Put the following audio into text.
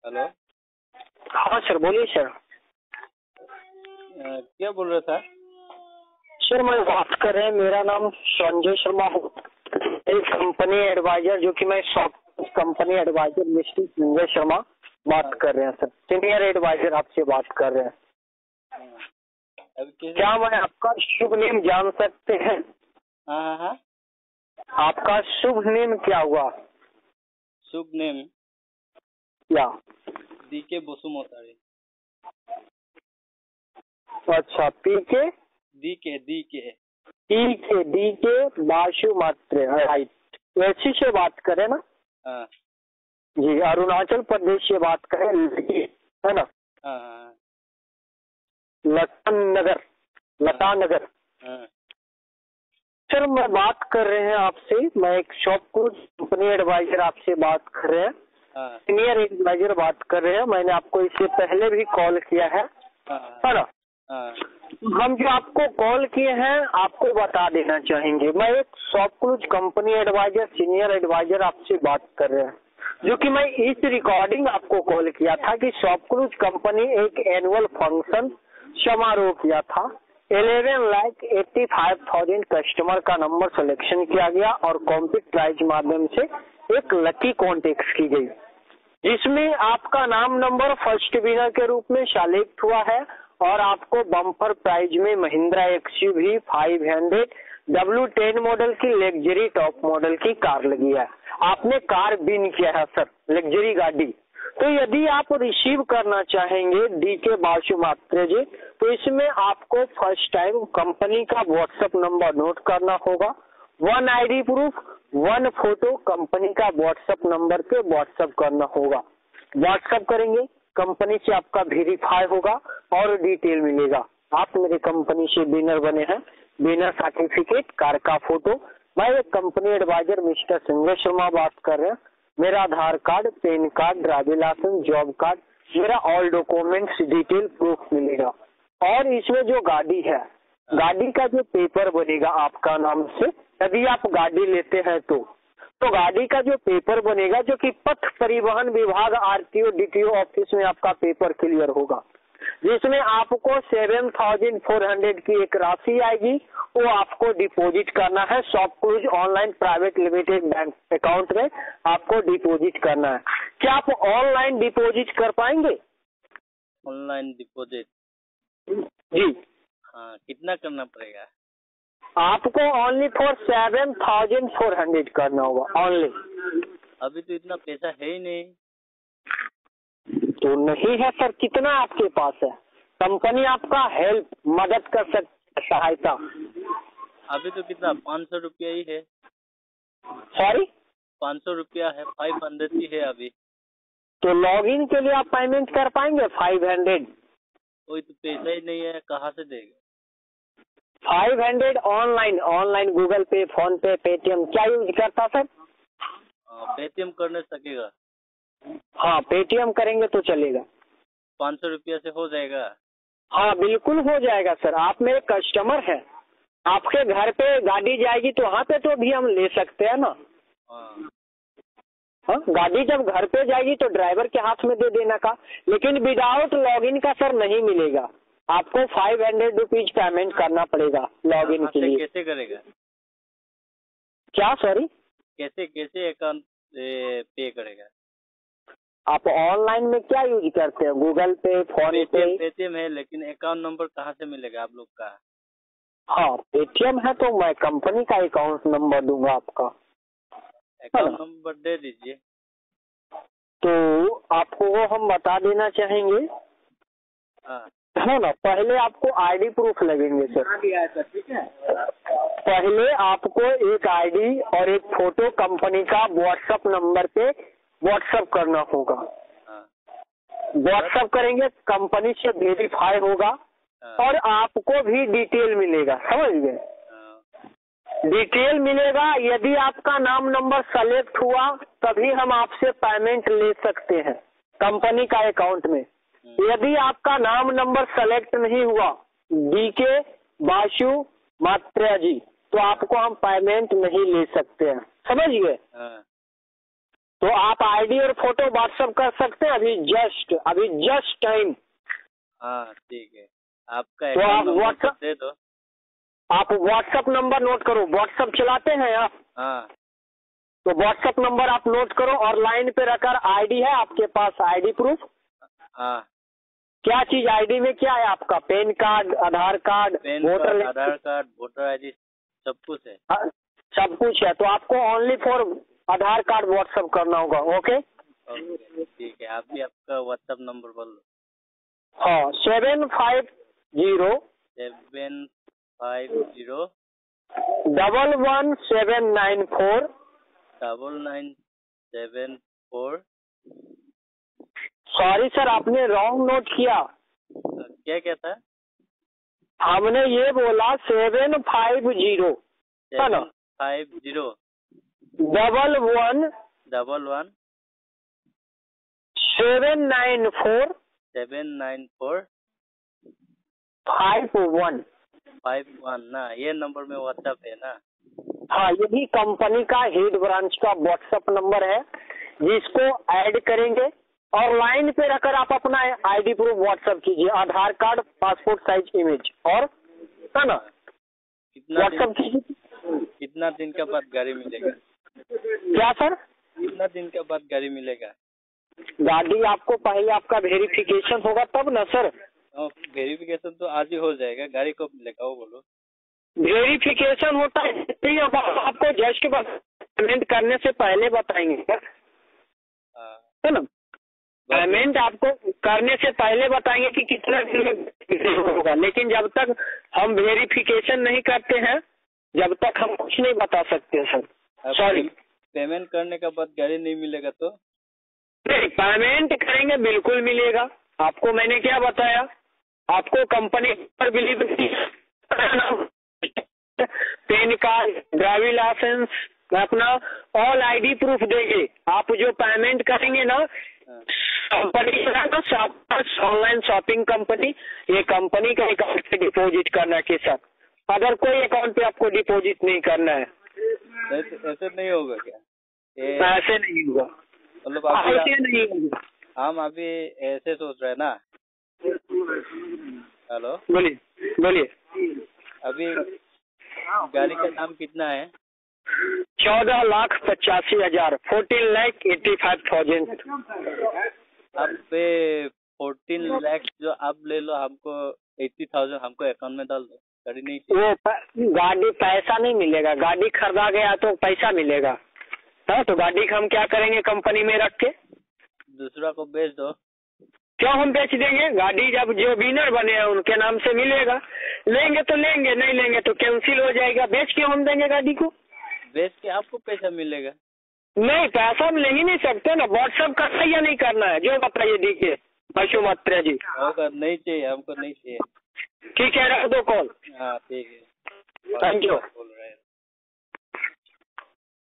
Hello. हाँ sir, बोलिए sir. क्या बोल रहा था? सर मैं बात कर रहे हैं, मेरा नाम संजय शर्मा है, एक कंपनी एडवाइजर, जो कि मैं soft company adviser mister Sanjay Sharma बात कर रहे हैं सर, सीनियर एडवाइजर आपसे बात कर रहे हैं। क्या मैं आपका शुभ नेम जान सकते हैं? हाँ। आपका शुभ नेम क्या हुआ? शुभ नेम क्या? डीके बसुमतारी। अच्छा, पीके डीके बाशु मात्र, राइट। ऐसी से बात करें ना? हाँ जी, अरुणाचल प्रदेश से बात करें, है ना? हाँ लता नगर। हाँ। सर मैं बात कर रहे हैं आपसे, मैं एक शॉपक्लूज कंपनी एडवाइजर आपसे बात कर रहे हैं, सीनियर एडवाइजर बात कर रहे हैं। मैंने आपको इससे पहले भी कॉल किया है ना? हम जो आपको कॉल किए हैं आपको बता देना चाहेंगे, मैं एक ShopClues company advisor senior advisor आपसे बात कर रहे हैं, जो कि मैं इस रिकॉर्डिंग आपको कॉल किया था कि शॉपक्लूज कंपनी एक एनुअल फंक्शन समारोह किया था। 11,85,000 कस्टमर का नंबर सिलेक्शन किया गया और कॉम्पिट प्राइज माध्यम से एक लकी कॉन्टेक्ट की गई, जिसमें आपका नाम नंबर फर्स्ट विनर के रूप में सेलेक्ट हुआ है और आपको बम्पर प्राइज में महिंद्रा एक्सयूवी 500 W10 मॉडल की लग्जरी टॉप मॉडल की कार लगी है। आपने कार विन किया है सर, लग्जरी गाड़ी। तो यदि आप रिसीव करना चाहेंगे डीके बाशु मात्रे जी, तो इसमें आपको फर्स्ट टाइम कंपनी का व्हाट्सएप नंबर नोट करना होगा, 1 ID प्रूफ, 1 फोटो कंपनी का व्हाट्सएप नंबर पे व्हाट्सएप करना होगा। व्हाट्सएप करेंगे, कंपनी से आपका वेरीफाई होगा और डिटेल मिलेगा। आप मेरे कंपनी से विनर बने हैं, विनर सर्टिफिकेट, कार का फोटो। मैं एक company adviser mister Sanjay Sharma बात कर रहे हैं। मेरा Aadhaar card, PAN card, driving licence, job card, मेरा ऑल डॉक्यूमेंट्स डिटेल प्रूफ मिलेगा। और इसमें जो गाड़ी है, गाड़ी का जो पेपर बनेगा आपका नाम से, यदि आप गाड़ी लेते हैं तो गाड़ी का जो पेपर बनेगा, जो कि पथ परिवहन विभाग RTO DTO ऑफिस में आपका पेपर क्लियर होगा, जिसमें आपको 7,400 की एक राशि आएगी, वो आपको डिपॉजिट करना है ShopClues online private limited bank account में आपको डिपॉजिट करना है। क्या आप ऑनलाइन डिपॉजिट कर पाएंगे? Online deposit? जी हाँ, कितना करना पड़ेगा? आपको ओनली फॉर 7,400 करना होगा ओनली। अभी तो इतना पैसा है ही नहीं। तो नहीं है सर, कितना आपके पास है? कंपनी आपका हेल्प मदद कर सकती, सहायता। अभी तो कितना 500 रुपया ही है। सॉरी, 500 रुपया है, 500 ही है अभी। तो लॉगिन के लिए आप पेमेंट कर पाएंगे 500? कोई तो पैसा ही नहीं है, कहाँ से देगा? 500 ऑनलाइन गूगल पे, फोन पे, पेटीएम क्या यूज करता सर? पेटीएम करने सकेगा? हाँ, पेटीएम करेंगे तो चलेगा। 500 रुपया से हो जाएगा? हाँ बिल्कुल हो जाएगा सर, आप मेरे कस्टमर हैं, आपके घर पे गाड़ी जाएगी तो वहाँ पे तो भी हम ले सकते हैं ना। हाँ, गाड़ी जब घर पे जाएगी तो ड्राइवर के हाथ में दे देना का, लेकिन विदाउट लॉगिन का सर नहीं मिलेगा, आपको 500 रुपीज पेमेंट करना पड़ेगा लॉगिन के लिए। कैसे करेगा? क्या? सॉरी, कैसे अकाउंट पे करेगा? आप ऑनलाइन में क्या यूज करते हैं? गूगल पे, फोन पे? पेटीएम है, लेकिन अकाउंट नंबर कहाँ से मिलेगा आप लोग का? हाँ, पेटीएम है तो मैं कंपनी का अकाउंट नंबर दूंगा आपका। अकाउंट नंबर दे दीजिए। तो आपको वो हम बता देना चाहेंगे, है ना? पहले आपको आईडी प्रूफ लगेंगे सर। ठीक है, पहले आपको एक आईडी और एक फोटो कंपनी का व्हाट्सएप नंबर पे व्हाट्सएप करना होगा। व्हाट्सएप करेंगे, कंपनी से वेरीफाई होगा और आपको भी डिटेल मिलेगा, समझ गए? डिटेल मिलेगा। यदि आपका नाम नंबर सेलेक्ट हुआ तभी हम आपसे पेमेंट ले सकते हैं कंपनी का अकाउंट में। यदि आपका नाम नंबर सेलेक्ट नहीं हुआ, डीके बाशु मात्रा जी, तो आपको हम पेमेंट नहीं ले सकते हैं, समझ गए? तो आप आईडी और फोटो व्हाट्सएप कर सकते हैं अभी जस्ट टाइम। हाँ ठीक है, आपका तो आप अकाउंट नंबर व्हाट्सएप दे दो। आप व्हाट्सएप नंबर नोट करो। व्हाट्सएप चलाते हैं आप? हाँ तो व्हाट्सएप नंबर आप नोट करो और लाइन पे रखकर आईडी है आपके पास? आईडी प्रूफ हाँ, क्या चीज आईडी में क्या है आपका? पैन कार्ड, आधार कार्ड, पैन कार्ड, आधार कार्ड, वोटर आईडी सब कुछ है। सब कुछ है। तो आपको only for Aadhaar card WhatsApp करना होगा। ओके ओके ठीक है, आप भी आपका व्हाट्सएप नंबर बोल लो। हाँ 750 750 11794 9974। सॉरी सर, आपने रॉन्ग नोट किया। क्या क्या था? हमने ये बोला 750 है ना? 750 11 11 794 794 51। 51 ना, ये नंबर में व्हाट्सएप है ना? हाँ, यही कंपनी का हेड ब्रांच का व्हाट्सएप नंबर है जिसको ऐड करेंगे और लाइन पे रखकर आप अपना आईडी प्रूफ व्हाट्सएप कीजिए, आधार कार्ड, पासपोर्ट साइज इमेज, और है ना व्हाट्सएप कीजिए। कितना दिन के बाद गाड़ी मिलेगा? क्या सर? कितना दिन के बाद गाड़ी मिलेगा? गाड़ी आपको पहले आपका वेरिफिकेशन होगा तब ना सर। वेरिफिकेशन तो आज ही हो जाएगा, गाड़ी कब मिलेगा वो बोलो। वेरिफिकेशन होता है अब आपको जस्ट पेमेंट करने से पहले बताएंगे सर, है ना? पेमेंट आपको करने से पहले बताएंगे कि कितना दिन में होगा, लेकिन जब तक हम वेरिफिकेशन नहीं करते हैं जब तक हम कुछ नहीं बता सकते सर। सॉरी, पेमेंट करने के बाद गाड़ी नहीं मिलेगा तो? नहीं, पेमेंट करेंगे बिल्कुल मिलेगा। आपको मैंने क्या बताया, आपको कंपनी पर believe PAN card, driving licence, अपना ऑल आईडी प्रूफ देंगे। आप जो पेमेंट करेंगे ना कंपनी ऑनलाइन शॉपिंग कंपनी, ये कंपनी का अकाउंट पे डिपॉजिट करना के साथ, अगर कोई अकाउंट पे आपको डिपॉजिट नहीं करना है। ऐसे नहीं होगा क्या? ऐसे नहीं होगा, मतलब ऐसे नहीं होगा। हम अभी ऐसे सोच रहे हैं ना। हेलो, बोलिए। अभी गाड़ी का दाम कितना है? 14,85,000, 14,85,000। अब पे 14 लाख जो आप ले लो, हमको 80,000 हमको अकाउंट में डाल दो। गाड़ी नहीं चाहिए। वो गाड़ी पैसा नहीं मिलेगा, गाड़ी खरीदा गया तो पैसा मिलेगा। हाँ, तो गाड़ी का हम क्या करेंगे कंपनी में रख के? दूसरा को बेच दो। क्यों हम बेच देंगे? गाड़ी जब जो विनर बने हैं उनके नाम से मिलेगा, लेंगे तो लेंगे, नहीं लेंगे तो कैंसिल हो जाएगा। बेच के हम देंगे गाड़ी को। बेच के आपको पैसा मिलेगा? नहीं, पैसा हम ले ही नहीं सकते ना। व्हाट्सएप करना या नहीं करना है जो बताइए। देखिए पशुमात्रा जी, होगा, नहीं चाहिए हमको, नहीं चाहिए। ठीक है, रख दो कॉल। हाँ ठीक है, थैंक यू।